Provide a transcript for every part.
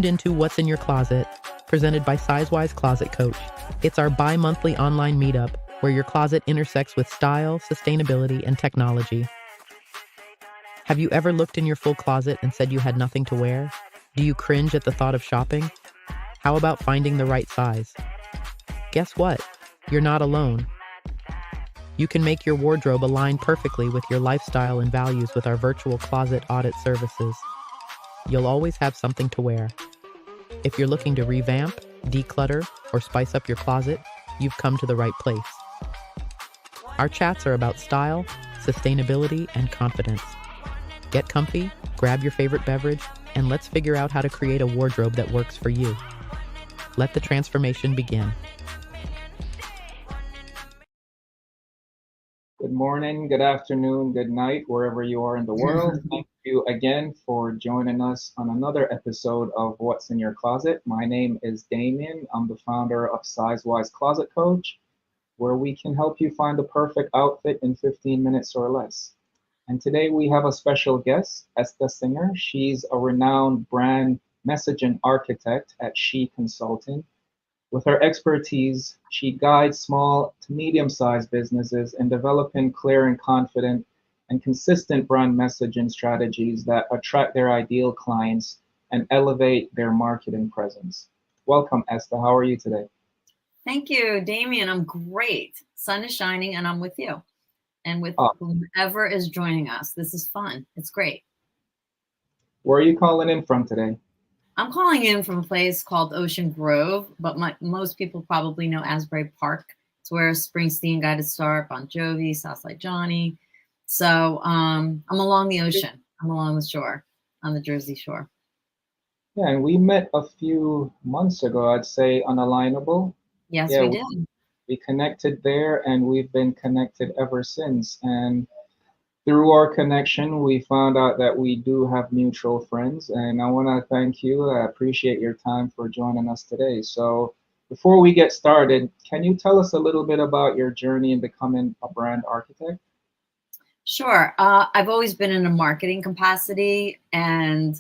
tuned into What's in Your Closet, presented by s.h.e Closet Coach. It's our bi-monthly online meetup where your closet intersects with style, sustainability, and technology. Have you ever looked in your full closet and said you had nothing to wear? Do you cringe at the thought of shopping? How about finding the right size? Guess what? You're not alone. You can make your wardrobe align perfectly with your lifestyle and values with our virtual closet audit services. You'll always have something to wear. If you're looking to revamp, declutter, or spice up your closet, you've come to the right place. Our chats are about style, sustainability, and confidence. Get comfy, grab your favorite beverage, and let's figure out how to create a wardrobe that works for you. Let the transformation begin. Good morning, good afternoon, good night, wherever you are in the world. Thank you again for joining us on another episode of What's in Your Closet. My name is Damien. I'm the founder of s.h.e Closet Coach, where we can help you find the perfect outfit in 15 minutes or less. And today we have a special guest, Esta Singer. She's a renowned brand messaging architect at s.h.e Consulting. With her expertise, she guides small to medium-sized businesses in developing clear and confident and consistent brand messaging strategies that attract their ideal clients and elevate their marketing presence. Welcome, Esta. How are you today? Thank you, Damien. I'm great. Sun is shining and I'm with you and with whomever is joining us. This is fun. It's great. Where are you calling in from today? I'm calling in from a place called Ocean Grove, but most people probably know Asbury Park. It's where Springsteen got his start, Bon Jovi, Southside Johnny. So I'm along the ocean. I'm along the shore, on the Jersey Shore. Yeah, and we met a few months ago, I'd say, on Alignable. Yes, we did. We connected there, and we've been connected ever since. And through our connection, we found out that we do have mutual friends, and I want to thank you. I appreciate your time for joining us today. So before we get started, can you tell us a little bit about your journey in becoming a brand architect? Sure. I've always been in a marketing capacity, and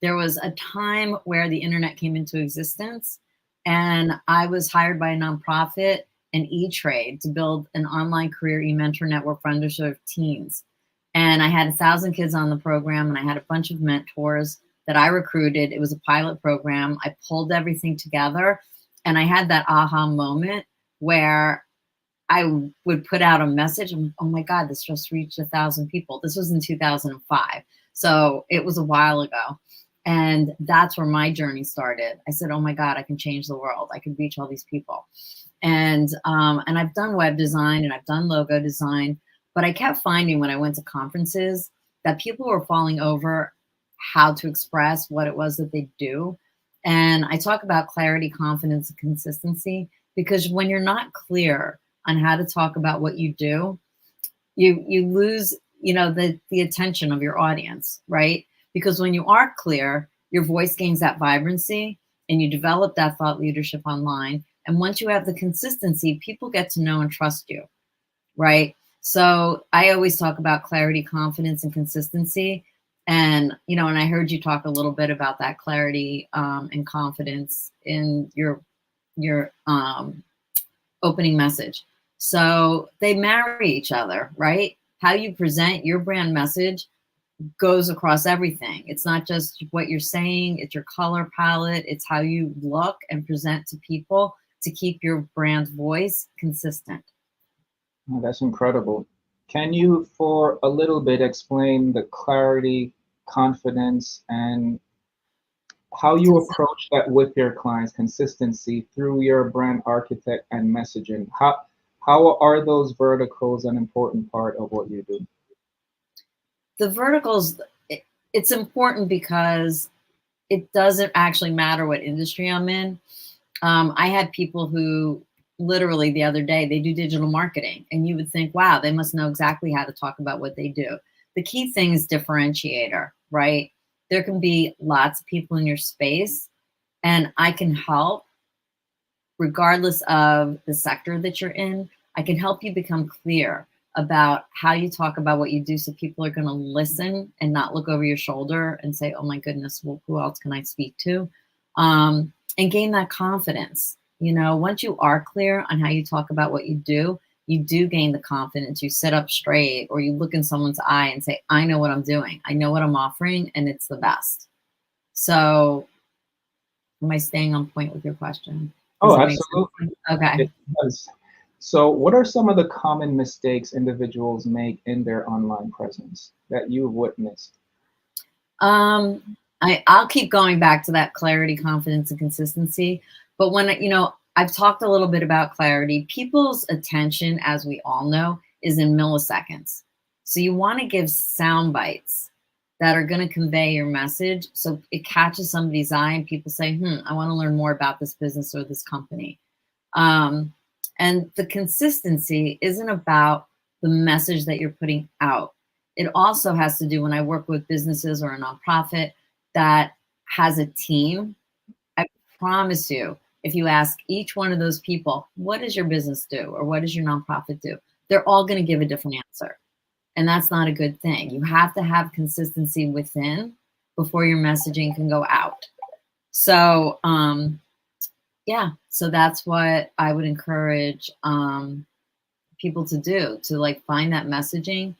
there was a time where the internet came into existence, and I was hired by a nonprofit, an E-Trade, to build an online career e-mentor network for underserved teens. And I had 1,000 kids on the program, and I had a bunch of mentors that I recruited. It was a pilot program. I pulled everything together, and I had that aha moment where I would put out a message, and oh my God, this just reached 1,000 people. This was in 2005. So it was a while ago. And that's where my journey started. I said, oh my God, I can change the world. I can reach all these people. And I've done web design and I've done logo design. But I kept finding when I went to conferences that people were falling over how to express what it was that they do. And I talk about clarity, confidence, and consistency, because when you're not clear on how to talk about what you do, you lose, the attention of your audience, right? Because when you are clear, your voice gains that vibrancy and you develop that thought leadership online. And once you have the consistency, people get to know and trust you, right? So I always talk about clarity, confidence, and consistency. And, and I heard you talk a little bit about that clarity and confidence in your opening message. So they marry each other, right? How you present your brand message goes across everything. It's not just what you're saying, it's your color palette, it's how you look and present to people to keep your brand voice consistent. Oh, that's incredible. Can you, for a little bit, explain the clarity, confidence, and how you approach that with your clients, consistency through your brand architect and messaging? How are those verticals an important part of what you do? The verticals, it's important because it doesn't actually matter what industry I'm in. I had people who literally the other day, they do digital marketing, and you would think, wow, they must know exactly how to talk about what they do. The key thing is differentiator, right? There can be lots of people in your space, and I can help regardless of the sector that you're in. I can help you become clear about how you talk about what you do, so people are going to listen and not look over your shoulder and say, oh my goodness, well, who else can I speak to? and gain that confidence. You know, once you are clear on how you talk about what you do gain the confidence. You sit up straight, or you look in someone's eye and say, I know what I'm doing. I know what I'm offering, and it's the best. So am I staying on point with your question? Oh, absolutely. Okay. It does. So what are some of the common mistakes individuals make in their online presence that you've witnessed? I'll keep going back to that clarity, confidence, and consistency. But when, you know, I've talked a little bit about clarity, people's attention, as we all know, is in milliseconds. So you want to give sound bites that are going to convey your message so it catches somebody's eye and people say, I want to learn more about this business or this company. And the consistency isn't about the message that you're putting out. It also has to do, when I work with businesses or a nonprofit that has a team, I promise you, if you ask each one of those people, what does your business do? Or what does your nonprofit do? They're all going to give a different answer. And that's not a good thing. You have to have consistency within before your messaging can go out. So, yeah, so that's what I would encourage people to do, to like find that messaging,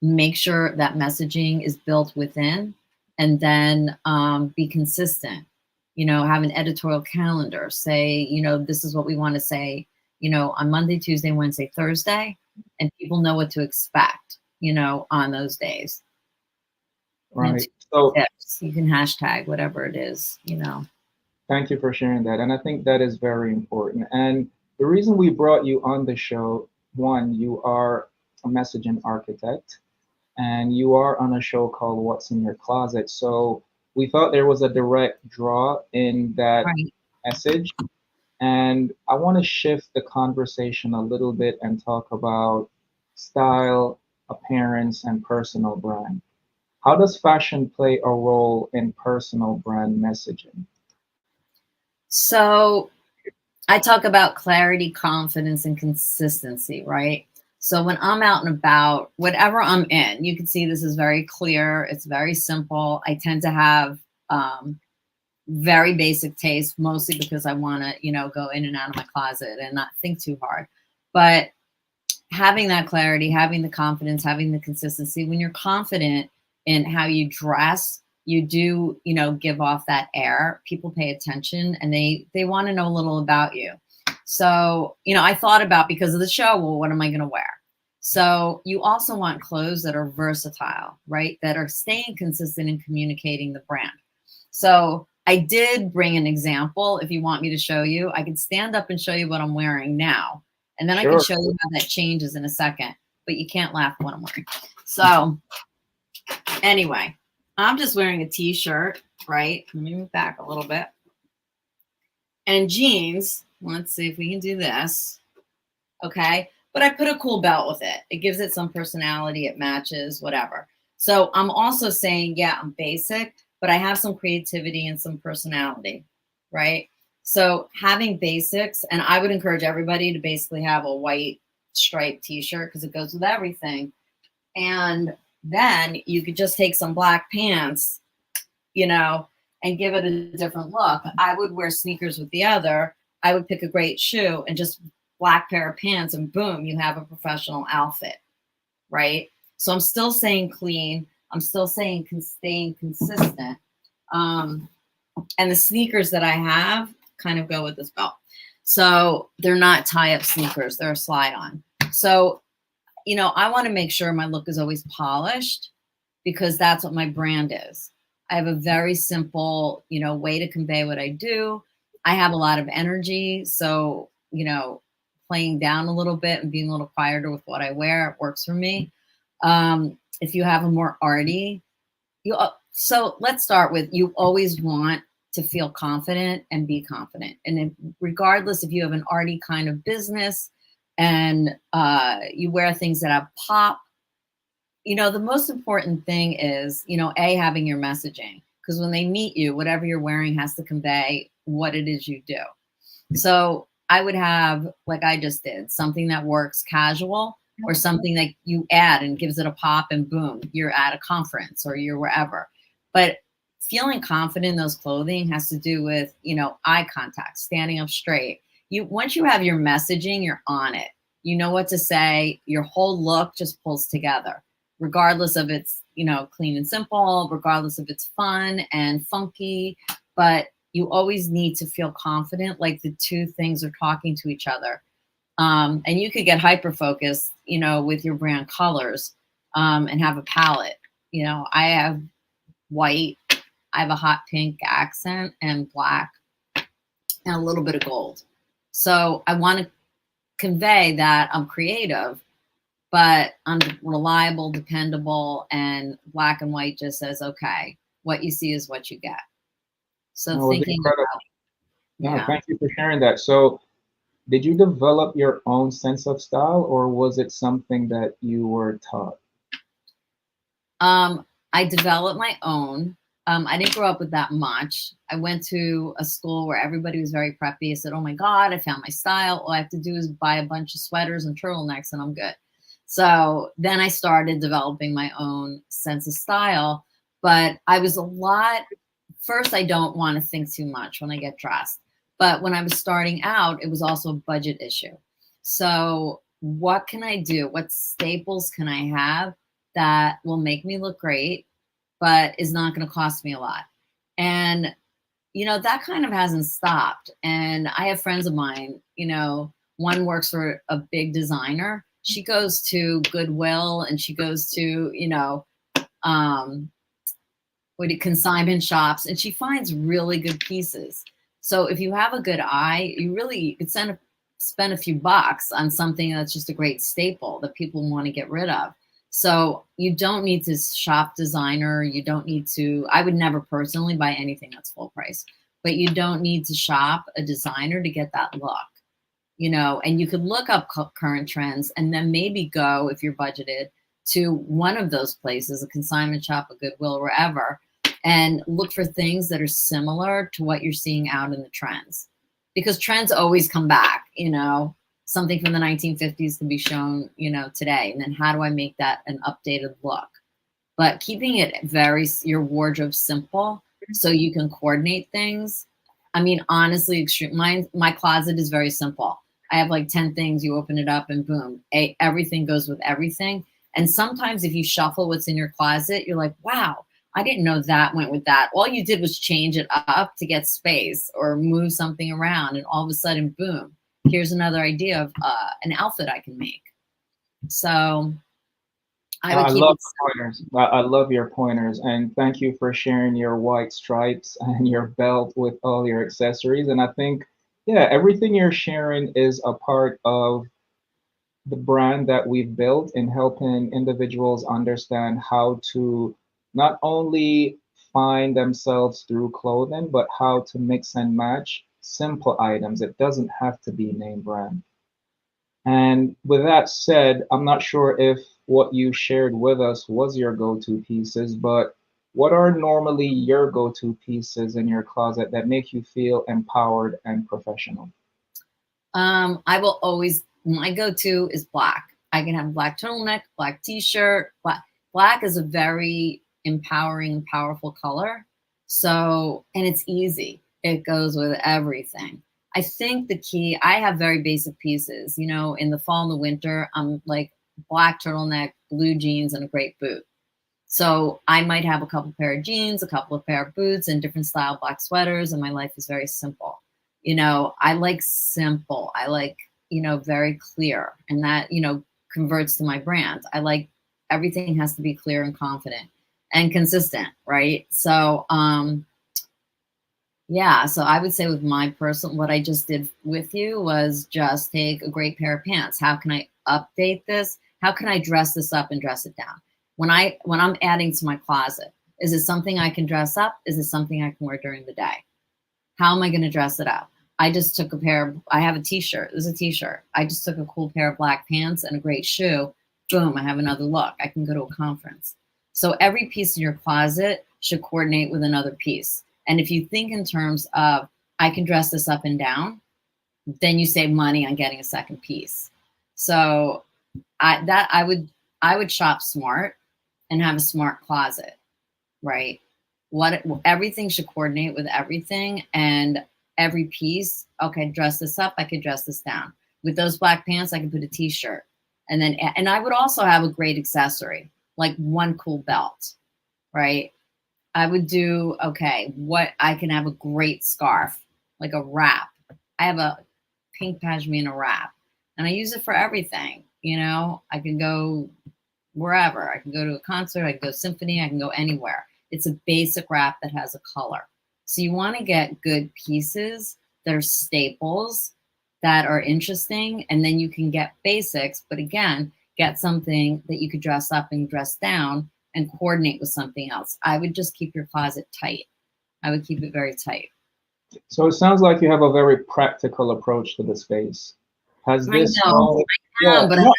make sure that messaging is built within, and then be consistent. You know, have an editorial calendar, say, you know, this is what we want to say, you know, on Monday, Tuesday, Wednesday, Thursday, and people know what to expect, you know, on those days. Right. So tips. You can hashtag whatever it is, you know. thank you for sharing that. And I think that is very important. And the reason we brought you on the show, one, you are a messaging architect and you are on a show called What's in Your Closet. So we thought there was a direct draw in that message. And I want to shift the conversation a little bit and talk about style, appearance, and personal brand. How does fashion play a role in personal brand messaging? So I talk about clarity, confidence, and consistency, right? So when I'm out and about, whatever I'm in, you can see this is very clear. It's very simple. I tend to have very basic taste, mostly because I want to, you know, go in and out of my closet and not think too hard. But having that clarity, having the confidence, having the consistency, when you're confident in how you dress, you do, you know, give off that air. People pay attention and they want to know a little about you. So, you know, I thought about, because of the show, well, what am I going to wear? So you also want clothes that are versatile, right? That are staying consistent in communicating the brand. So I did bring an example. If you want me to show you, I can stand up and show you what I'm wearing now. And then I can show you how that changes in a second, but you can't laugh at what I'm wearing. So anyway, I'm just wearing a t-shirt, right? Let me move back a little bit. And jeans. Let's see if we can do this. Okay. But I put a cool belt with it. It gives it some personality. It matches, whatever. So I'm also saying, yeah, I'm basic, but I have some creativity and some personality, right? So having basics, and I would encourage everybody to basically have a white striped t-shirt because it goes with everything. And then you could just take some black pants, you know, and give it a different look. I would wear sneakers with the other. I would pick a great shoe and just black pair of pants, and boom, you have a professional outfit, right? So I'm still saying clean. I'm still saying staying consistent. And the sneakers that I have kind of go with this belt. So they're not tie-up sneakers. They're a slide-on. So, you know, I want to make sure my look is always polished because that's what my brand is. I have a very simple, you know, way to convey what I do. I have a lot of energy. So, you know, playing down a little bit and being a little quieter with what I wear, it works for me. If you have a more arty, so let's start with, you always want to feel confident and be confident. And regardless if you have an arty kind of business and you wear things that have pop, you know, the most important thing is, you know, having your messaging, because when they meet you, whatever you're wearing has to convey what it is you do. So I would have, like I just did, something that works casual, or something that you add and gives it a pop and boom, you're at a conference or you're wherever. But feeling confident in those clothing has to do with, you know, eye contact, standing up straight. Once you have your messaging, you're on it. You know what to say. Your whole look just pulls together, regardless of it's, you know, clean and simple, regardless if it's fun and funky, but you always need to feel confident, like the two things are talking to each other. And you could get hyper focused, you know, with your brand colors, and have a palette. You know, I have white, I have a hot pink accent and black and a little bit of gold. So I want to convey that I'm creative, but I'm reliable, dependable, and black and white just says, okay, what you see is what you get. So No, it was thinking incredible. about, No, yeah. thank you for sharing that. So, did you develop your own sense of style, or was it something that you were taught? I developed my own. I didn't grow up with that much. I went to a school where everybody was very preppy. I said, oh my God, I found my style. All I have to do is buy a bunch of sweaters and turtlenecks and I'm good. So then I started developing my own sense of style. But I was first, I don't want to think too much when I get dressed. But when I was starting out, it was also a budget issue. So what can I do? What staples can I have that will make me look great, but is not going to cost me a lot? And, you know, that kind of hasn't stopped. And I have friends of mine, you know, one works for a big designer. She goes to Goodwill and she goes to, you know, consignment shops, and she finds really good pieces. So if you have a good eye, you could spend a few bucks on something that's just a great staple that people want to get rid of. So you don't need to shop designer. You don't need to, I would never personally buy anything that's full price, but you don't need to shop a designer to get that look, you know, and you could look up current trends and then maybe go, if you're budgeted, to one of those places, a consignment shop, a Goodwill, wherever, and look for things that are similar to what you're seeing out in the trends. Because trends always come back, you know, something from the 1950s can be shown, you know, today. And then how do I make that an updated look? But keeping it your wardrobe simple so you can coordinate things. I mean, honestly, my closet is very simple. I have like 10 things, you open it up and boom, everything goes with everything. And sometimes if you shuffle what's in your closet, you're like, wow, I didn't know that went with that. All you did was change it up to get space or move something around. And all of a sudden, boom, here's another idea of an outfit I can make. So I would I keep love it the pointers. I love your pointers, and thank you for sharing your white stripes and your belt with all your accessories. And I think, yeah, everything you're sharing is a part of the brand that we've built in helping individuals understand how to not only find themselves through clothing, but how to mix and match simple items. It doesn't have to be name brand. And with that said, I'm not sure if what you shared with us was your go-to pieces, but what are normally your go-to pieces in your closet that make you feel empowered and professional? I will always, my go-to is black. I can have a black turtleneck, black t-shirt. Black is a very empowering, powerful color. So, and it's easy. It goes with everything. I think the key, I have very basic pieces, you know, in the fall and the winter, I'm like black turtleneck, blue jeans, and a great boot. So I might have a couple pair of jeans, a couple of pair of boots, and different style black sweaters, and my life is very simple. You know, I like simple. I like, you know, very clear, and that, you know, converts to my brand. I like everything has to be clear and confident and consistent, right? So, yeah, so I would say with my personal, what I just did with you was just take a great pair of pants. How can I update this? How can I dress this up and dress it down? When I'm adding to my closet, is it something I can dress up? Is it something I can wear during the day? How am I going to dress it up? I just took I have a t-shirt. This is a t-shirt. I just took a cool pair of black pants and a great shoe. Boom, I have another look. I can go to a conference. So every piece in your closet should coordinate with another piece. And if you think in terms of, I can dress this up and down, then you save money on getting a second piece. So I would shop smart and have a smart closet, right? everything should coordinate with everything, and every piece. Okay, dress this up, I could dress this down. With those black pants, I could put a t-shirt. And I would also have a great accessory, like one cool belt, right? I would do, okay, what I can have a great scarf, like a wrap. I have a pink pashmina wrap, and I use it for everything. You know, I can go wherever. I can go to a concert, I can go symphony, I can go anywhere. It's a basic wrap that has a color. So you want to get good pieces that are staples, that are interesting, and then you can get basics, but again, get something that you could dress up and dress down and coordinate with something else. I would just keep your closet tight. I would keep it very tight. So it sounds like you have a very practical approach to the space. Has this all, I know, but I'm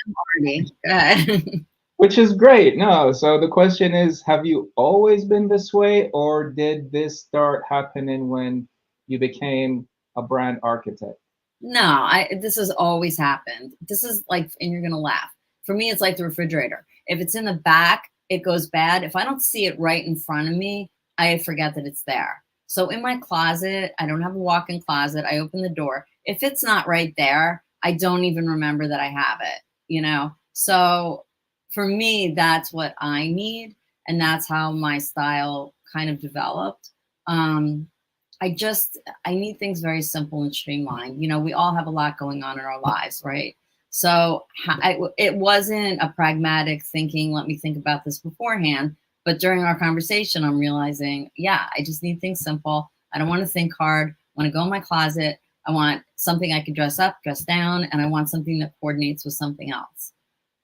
already good. Which is great. No, so the question is, have you always been this way, or did this start happening when you became a brand architect? No, this has always happened. This is like, and you're gonna laugh. For me, it's like the refrigerator. If it's in the back, it goes bad. If I don't see it right in front of me, I forget that it's there. So in my closet, I don't have a walk-in closet. I open the door. If it's not right there, I don't even remember that I have it, you know? So for me, that's what I need. And that's how my style kind of developed. I need things very simple and streamlined. You know, we all have a lot going on in our lives, right? So it wasn't a pragmatic thinking, let me think about this beforehand. But during our conversation, I'm realizing, yeah, I just need things simple. I don't want to think hard. I want to go in my closet. I want something I can dress up, dress down, and I want something that coordinates with something else,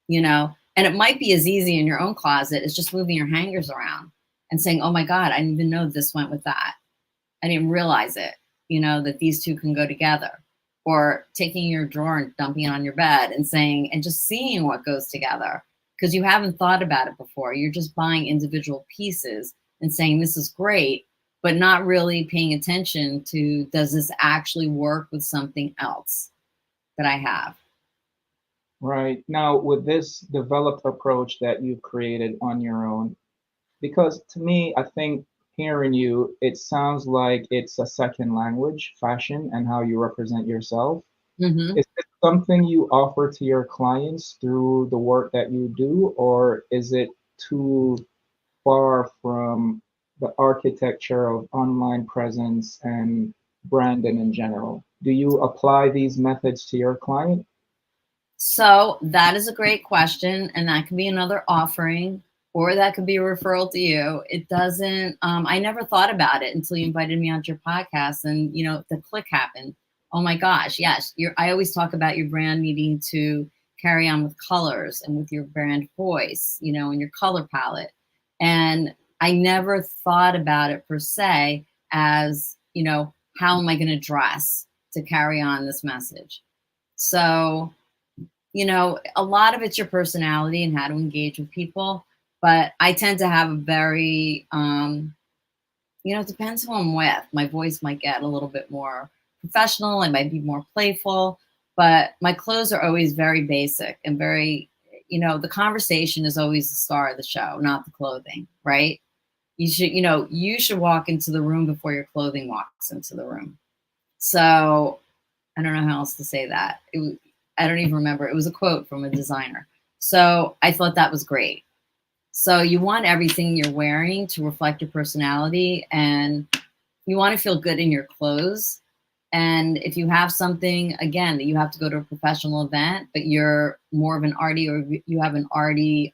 you know? And it might be as easy in your own closet as just moving your hangers around and saying, oh my God, I didn't even know this went with that. I didn't realize it, you know, that these two can go together. Or taking your drawer and dumping it on your bed and saying, and just seeing what goes together, because you haven't thought about it before. You're just buying individual pieces and saying, this is great, but not really paying attention to, does this actually work with something else that I have? Right. Now, with this developed approach that you've created on your own, because to me, I think hearing you, it sounds like it's a second language, fashion, and how you represent yourself. Mm-hmm. Is it something you offer to your clients through the work that you do, or is it too far from the architecture of online presence and branding in general? Do you apply these methods to your client? So that is a great question. And that can be another offering, or that could be a referral to you. It doesn't, I never thought about it until you invited me onto your podcast, and, you know, the click happened. Oh my gosh. Yes. I always talk about your brand needing to carry on with colors and with your brand voice, you know, and your color palette. And I never thought about it per se as, you know, how am I going to dress to carry on this message? So, you know, a lot of it's your personality and how to engage with people. But I tend to have a very, you know, it depends who I'm with. My voice might get a little bit more professional. I might be more playful, but my clothes are always very basic and very, you know, the conversation is always the star of the show, not the clothing, right? You should walk into the room before your clothing walks into the room. So I don't know how else to say that. I don't even remember. It was a quote from a designer. So I thought that was great. So you want everything you're wearing to reflect your personality, and you want to feel good in your clothes. And if you have something, again, that you have to go to a professional event, but you're more of an arty, or you have an arty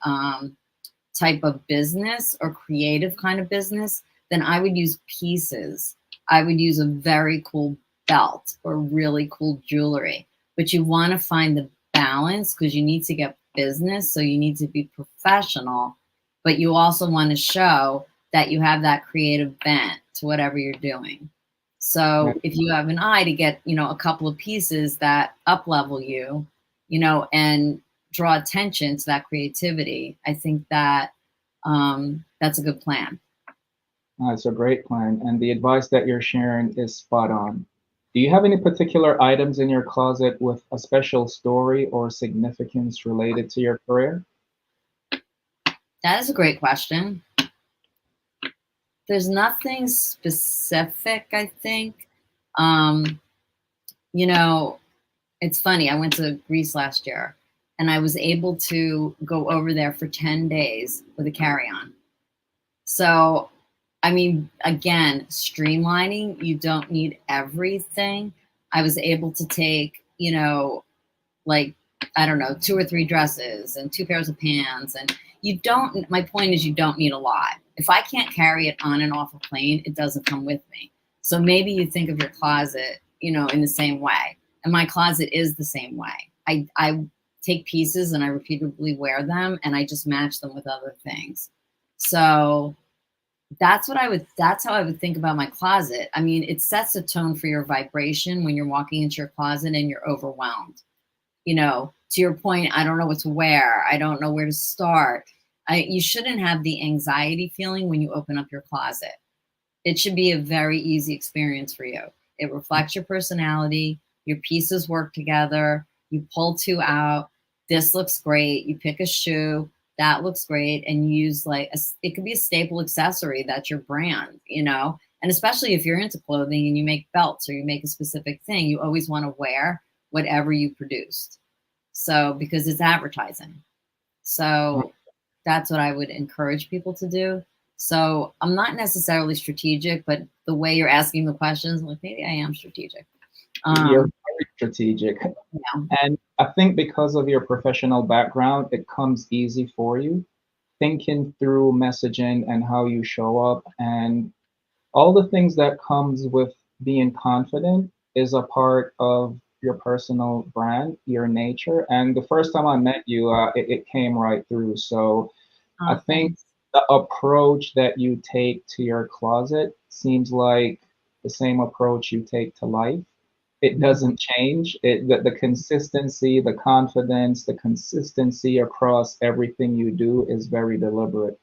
type of business or creative kind of business, then I would use pieces. I would use a very cool belt or really cool jewelry. But you want to find the balance, because you need to get business. So you need to be professional, but you also want to show that you have that creative bent to whatever you're doing. So if you have an eye to get, you know, a couple of pieces that up level you, you know, and draw attention to that creativity, I think that that's a good plan. It's a great plan. And the advice that you're sharing is spot on. Do you have any particular items in your closet with a special story or significance related to your career? That is a great question. There's nothing specific, I think. Um, you know, it's funny. I went to Greece last year and I was able to go over there for 10 days with a carry-on. So, I mean, again, streamlining, you don't need everything. I was able to take, like, I don't know, 2 or 3 dresses and 2 pairs of pants. And my point is, you don't need a lot. If I can't carry it on and off a plane, it doesn't come with me. So maybe you think of your closet, in the same way. And my closet is the same way. I take pieces and I repeatedly wear them and I just match them with other things. So that's how I would think about my closet. I mean, it sets a tone for your vibration when you're walking into your closet and you're overwhelmed. To your point, I don't know what to wear. I don't know where to start. You shouldn't have the anxiety feeling when you open up your closet. It should be a very easy experience for you. It reflects your personality. Your pieces work together. You pull two out. This looks great. You pick a shoe. That looks great. And you use it could be a staple accessory that's your brand, And especially if you're into clothing and you make belts or you make a specific thing, you always want to wear whatever you produced. So, because it's advertising. So that's what I would encourage people to do. So I'm not necessarily strategic, but the way you're asking the questions, like maybe I am strategic. You're very strategic. Yeah. And I think because of your professional background, it comes easy for you thinking through messaging and how you show up and all the things that comes with being confident is a part of your personal brand, your nature. And the first time I met you, it came right through. So I think the approach that you take to your closet seems like the same approach you take to life. It doesn't change. The consistency, the confidence, the consistency across everything you do is very deliberate.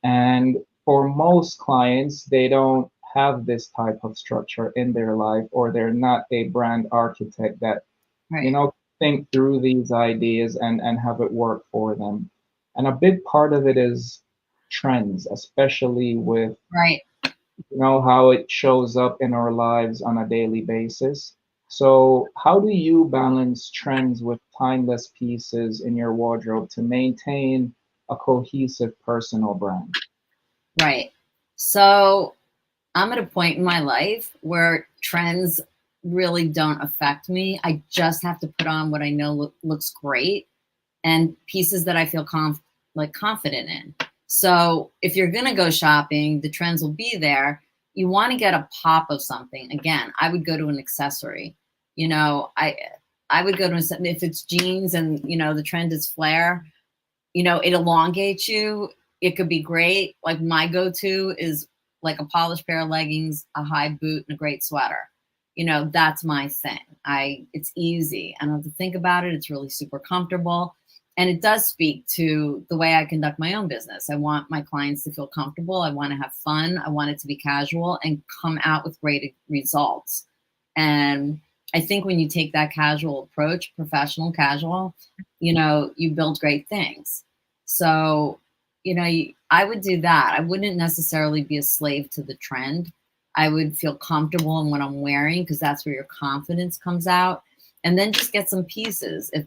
And for most clients, they don't have this type of structure in their life, or they're not a brand architect that, Right. think through these ideas and have it work for them. And a big part of it is trends, especially with, Right. how it shows up in our lives on a daily basis. So, how do you balance trends with timeless pieces in your wardrobe to maintain a cohesive personal brand? Right. So I'm at a point in my life where trends really don't affect me. I just have to put on what I know looks great and pieces that I feel confident in. So if you're going to go shopping, the trends will be there. You want to get a pop of something. Again, I would go to an accessory. I would go to if it's jeans and the trend is flare. It elongates you. It could be great. Like my go-to is like a polished pair of leggings, a high boot, and a great sweater. That's my thing. It's easy. I don't have to think about it. It's really super comfortable. And it does speak to the way I conduct my own business. I want my clients to feel comfortable. I want to have fun. I want it to be casual and come out with great results. And I think when you take that casual approach, professional casual, you build great things. So, I would do that. I wouldn't necessarily be a slave to the trend. I would feel comfortable in what I'm wearing because that's where your confidence comes out. And then just get some pieces. If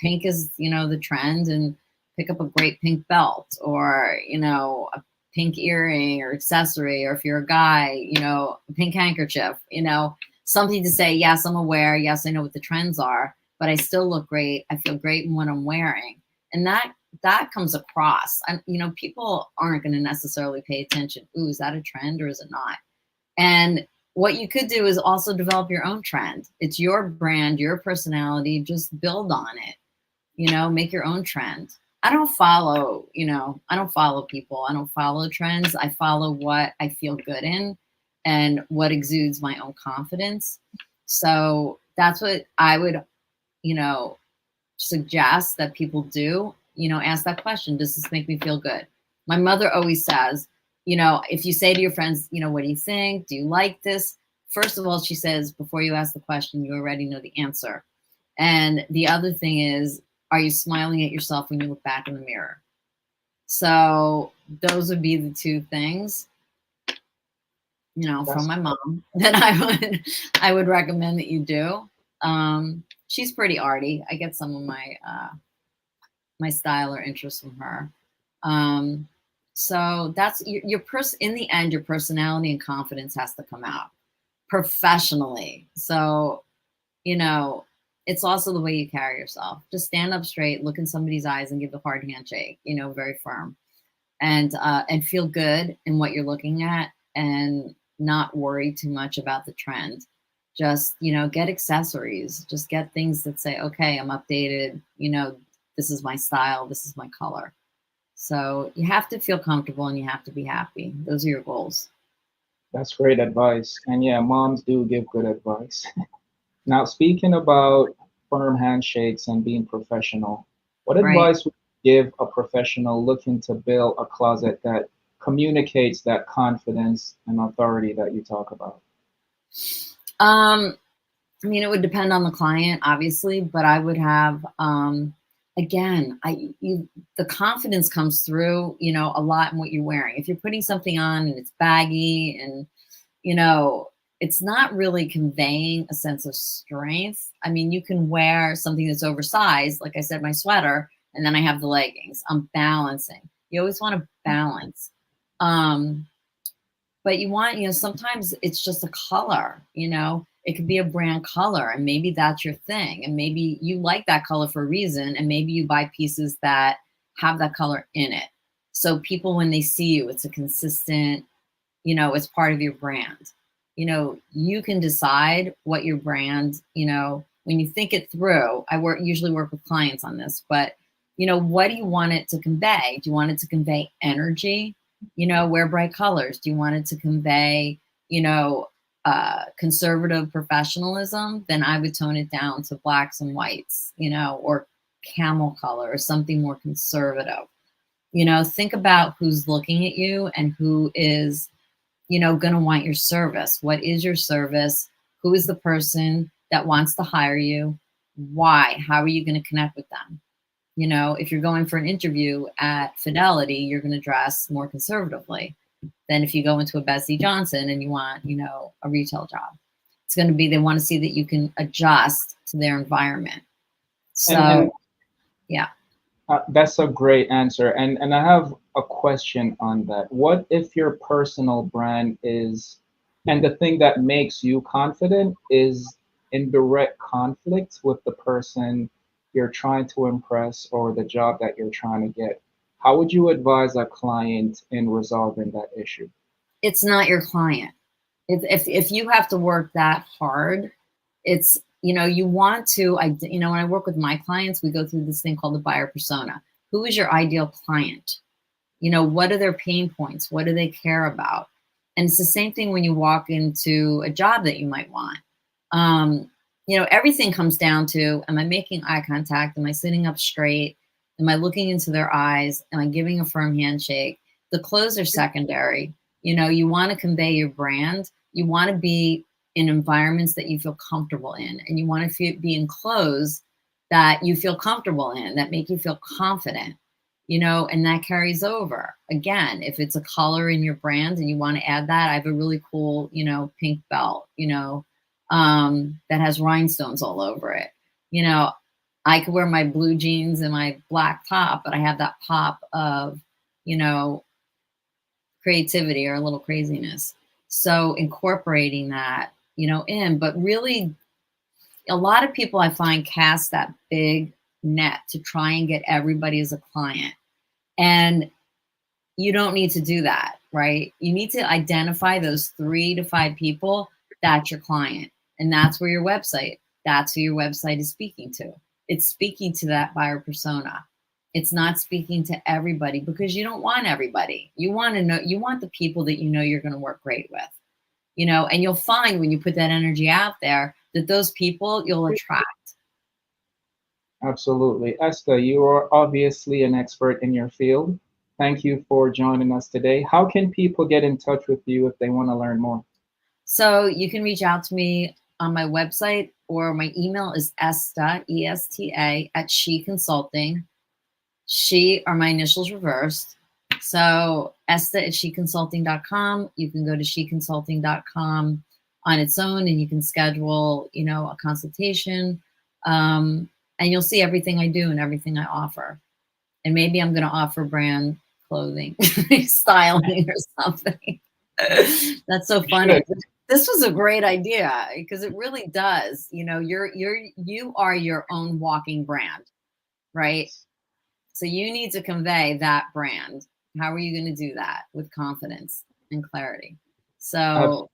pink is, the trend, and pick up a great pink belt or, a pink earring or accessory, or if you're a guy, a pink handkerchief, something to say, yes, I'm aware. Yes, I know what the trends are, but I still look great. I feel great in what I'm wearing. And that comes across. People aren't going to necessarily pay attention. Ooh, is that a trend or is it not? And what you could do is also develop your own trend. It's your brand, your personality. Just build on it. Make your own trend. I don't follow people. I don't follow trends. I follow what I feel good in and what exudes my own confidence. So that's what I would, suggest that people do. Ask that question. Does this make me feel good? My mother always says, if you say to your friends, what do you think? Do you like this? First of all, she says, before you ask the question, you already know the answer. And the other thing is, are you smiling at yourself when you look back in the mirror? So those would be the two things. you know, That's from my mom that I would recommend that you do. She's pretty arty. I get some of my style or interest from her. Um, so that's your person. In the end, your personality and confidence has to come out professionally. So, you know, it's also the way you carry yourself. Just stand up straight, look in somebody's eyes, and give a hard handshake. You know, very firm, and feel good in what you're looking at, and not worry too much about the trend. Just, you know, get accessories. Just get things that say, okay, I'm updated. You know, this is my style. This is my color. So you have to feel comfortable and you have to be happy. Those are your goals. that's great advice. And yeah, moms do give good advice. Now, speaking about firm handshakes and being professional, what Right. advice would you give a professional looking to build a closet that communicates that confidence and authority that you talk about? Um, I mean, it would depend on the client, obviously, but I would have, again, the confidence comes through, you know, a lot in what you're wearing. If you're putting something on and it's baggy and, you know, it's not really conveying a sense of strength. I mean, you can wear something that's oversized, like I said, my sweater, and then I have the leggings. I'm balancing. You always want to balance. Um, but you want, you know, sometimes it's just a color, you know, it could be a brand color and maybe that's your thing. And maybe you like that color for a reason. And maybe you buy pieces that have that color in it. So people, when they see you, it's a consistent, you know, it's part of your brand. You know, you can decide what your brand, you know, when you think it through. Usually work with clients on this, but you know, what do you want it to convey? Do you want it to convey energy? You know, wear bright colors. Do you want it to convey, you know, conservative professionalism? Then I would tone it down to blacks and whites, you know, or camel color or something more conservative. You know, think about who's looking at you and who is, you know, going to want your service. What is your service? Who is the person that wants to hire you? Why? How are you going to connect with them? You know, if you're going for an interview at Fidelity, you're going to dress more conservatively than if you go into a Bessie Johnson and you want, you know, a retail job. It's going to be, they want to see that you can adjust to their environment. And So, yeah. that's a great answer. And I have a question on that. What if your personal brand is, and the thing that makes you confident is in direct conflict with the person you're trying to impress or the job that you're trying to get? How would you advise a client in resolving that issue? It's not your client. If you have to work that hard, it's, you know, you want to, you know, when I work with my clients, we go through this thing called the buyer persona. Who is your ideal client? You know, what are their pain points? What do they care about? And it's the same thing when you walk into a job that you might want. Um, you know, everything comes down to, am I making eye contact? Am I sitting up straight? Am I looking into their eyes? Am I giving a firm handshake? The clothes are secondary. You know, you want to convey your brand. You want to be in environments that you feel comfortable in, and you want to be in clothes that you feel comfortable in, that make you feel confident, you know, and that carries over. Again, if it's a color in your brand and you want to add that, I have a really cool, you know, pink belt, you know, that has rhinestones all over it. You know, I could wear my blue jeans and my black top, but I have that pop of, you know, creativity or a little craziness. So incorporating that, you know, in, but really a lot of people I find cast that big net to try and get everybody as a client. And you don't need to do that, right? You need to identify those 3 to 5 people. That's your client. And that's where that's who your website is speaking to. It's speaking to that buyer persona. It's not speaking to everybody because you don't want everybody. You want to know, you want the people that you know you're going to work great with, you know, and you'll find when you put that energy out there that those people you'll attract. Absolutely. Esther, you are obviously an expert in your field. Thank you for joining us today. How can people get in touch with you if they want to learn more? So you can reach out to me on my website, or my email is Esta, ESTA, at s.h.e Consulting. She are my initials reversed. So Esta at s.h.e.consulting.com. You can go to s.h.e.consulting.com on its own, and you can schedule, a consultation. And you'll see everything I do and everything I offer. And maybe I'm going to offer brand clothing, styling or something. That's so funny. This was a great idea because it really does. You are your own walking brand, right? So you need to convey that brand. How are you going to do that with confidence and clarity? So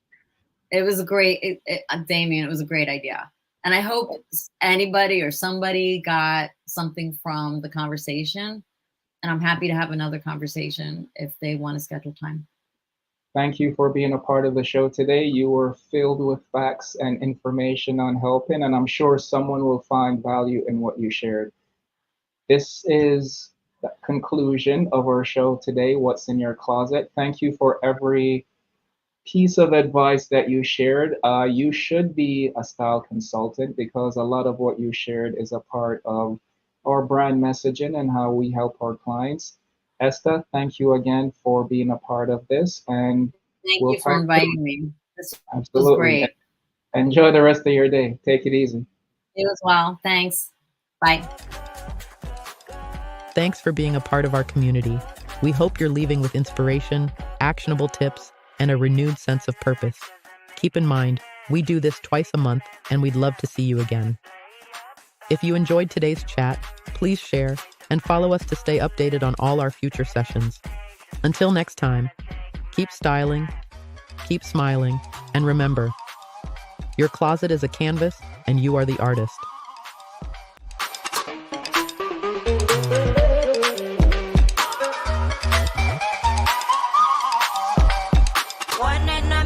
it was a great, Damien, it was a great idea. And I hope anybody or somebody got something from the conversation. And I'm happy to have another conversation if they want to schedule time. Thank you for being a part of the show today. You were filled with facts and information on helping, and I'm sure someone will find value in what you shared. This is the conclusion of our show today, What's in Your Closet. Thank you for every piece of advice that you shared. You should be a style consultant because a lot of what you shared is a part of our brand messaging and how we help our clients. Esta, thank you again for being a part of this. And thank you for inviting me. This Absolutely. was great. Enjoy the rest of your day. Take it easy. You as well. Thanks. Bye. Thanks for being a part of our community. We hope you're leaving with inspiration, actionable tips, and a renewed sense of purpose. Keep in mind, we do this twice a month, and we'd love to see you again. If you enjoyed today's chat, please share and follow us to stay updated on all our future sessions. Until next time, keep styling, keep smiling, and remember, your closet is a canvas and you are the artist. One in a